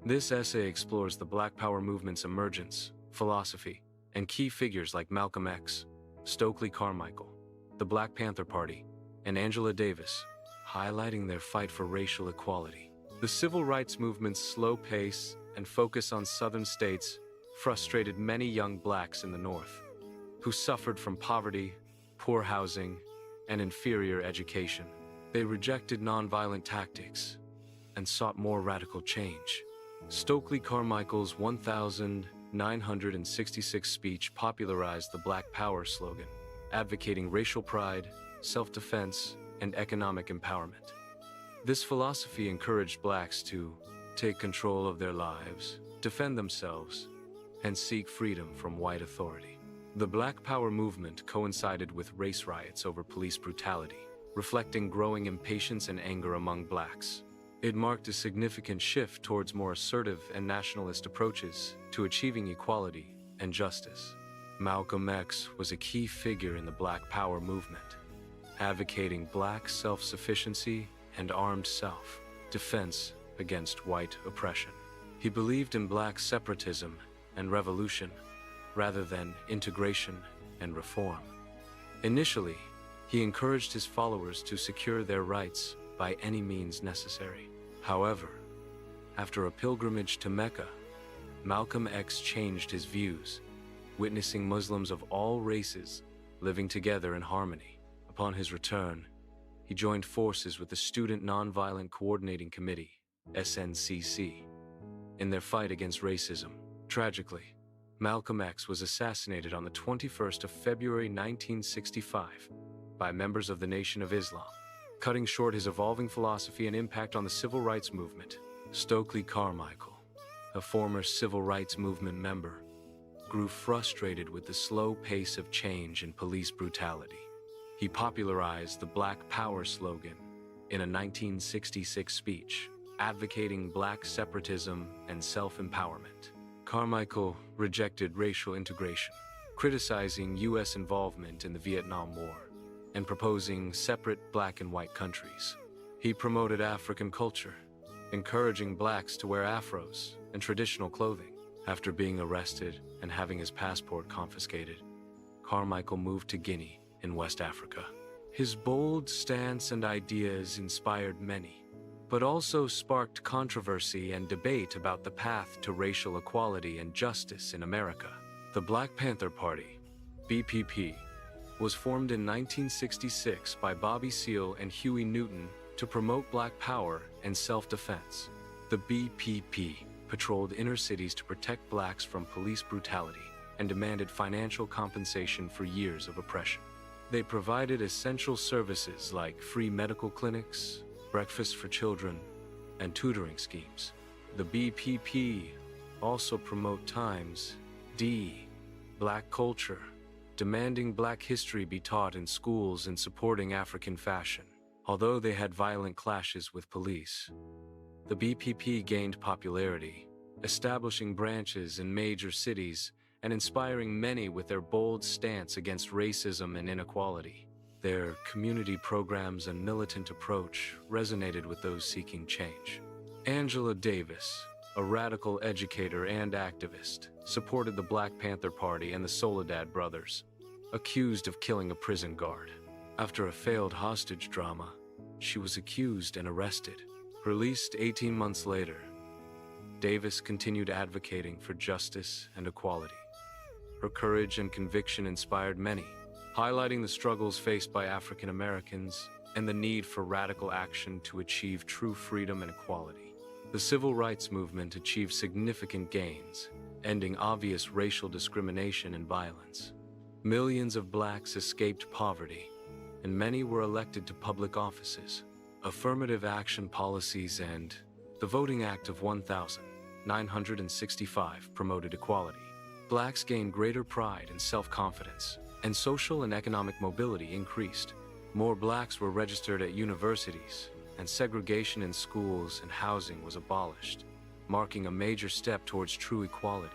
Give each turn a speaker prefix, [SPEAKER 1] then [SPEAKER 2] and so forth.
[SPEAKER 1] This essay explores the Black Power movement's emergence, philosophy, and key figures like Malcolm X, Stokely Carmichael, the Black Panther Party, and Angela Davis, highlighting their fight for racial equality. The civil rights movement's slow pace and focus on southern states frustrated many young blacks in the North, who suffered from poverty, poor housing, and inferior education. They rejected nonviolent tactics and sought more radical change. Stokely Carmichael's 1966 speech popularized the Black Power slogan, advocating racial pride, self-defense, and economic empowerment. This philosophy encouraged blacks to take control of their lives, defend themselves, and seek freedom from white authority. The Black Power movement coincided with race riots over police brutality, reflecting growing impatience and anger among blacks. It marked a significant shift towards more assertive and nationalist approaches to achieving equality and justice. Malcolm X was a key figure in the Black Power movement, advocating black self-sufficiency and armed self-defense against white oppression. He believed in black separatism and revolution, rather than integration and reform. Initially, he encouraged his followers to secure their rights by any means necessary. However, after a pilgrimage to Mecca, Malcolm X changed his views, witnessing Muslims of all races living together in harmony. Upon his return, he joined forces with the Student Nonviolent Coordinating Committee, SNCC, in their fight against racism. Tragically, Malcolm X was assassinated on the 21st of February 1965 by members of the Nation of Islam, cutting short his evolving philosophy and impact on the civil rights movement. Stokely Carmichael, a former civil rights movement member, grew frustrated with the slow pace of change and police brutality. He popularized the Black Power slogan in a 1966 speech, advocating black separatism and self-empowerment. Carmichael rejected racial integration, criticizing U.S. involvement in the Vietnam War, and proposing separate black and white countries. He promoted African culture, encouraging blacks to wear afros and traditional clothing. After being arrested and having his passport confiscated, Carmichael moved to Guinea in West Africa. His bold stance and ideas inspired many, but also sparked controversy and debate about the path to racial equality and justice in America. The Black Panther Party, BPP, was formed in 1966 by Bobby Seale and Huey Newton to promote black power and self-defense. The BPP patrolled inner cities to protect blacks from police brutality and demanded financial compensation for years of oppression. They provided essential services like free medical clinics, breakfast for children, and tutoring schemes. The BPP also promote Black culture, demanding black history be taught in schools and supporting African fashion. Although they had violent clashes with police, the BPP gained popularity, establishing branches in major cities and inspiring many with their bold stance against racism and inequality. Their community programs and militant approach resonated with those seeking change. Angela Davis, a radical educator and activist, supported the Black Panther Party and the Soledad brothers, accused of killing a prison guard. After a failed hostage drama, she was accused and arrested. Released 18 months later, Davis continued advocating for justice and equality. Her courage and conviction inspired many, highlighting the struggles faced by African Americans and the need for radical action to achieve true freedom and equality. The civil rights movement achieved significant gains, ending obvious racial discrimination and violence. Millions of blacks escaped poverty, and many were elected to public offices. Affirmative action policies and the Voting Act of 1965 promoted equality. Blacks gained greater pride and self-confidence, and social and economic mobility increased. More blacks were registered at universities, and segregation in schools and housing was abolished, marking a major step towards true equality.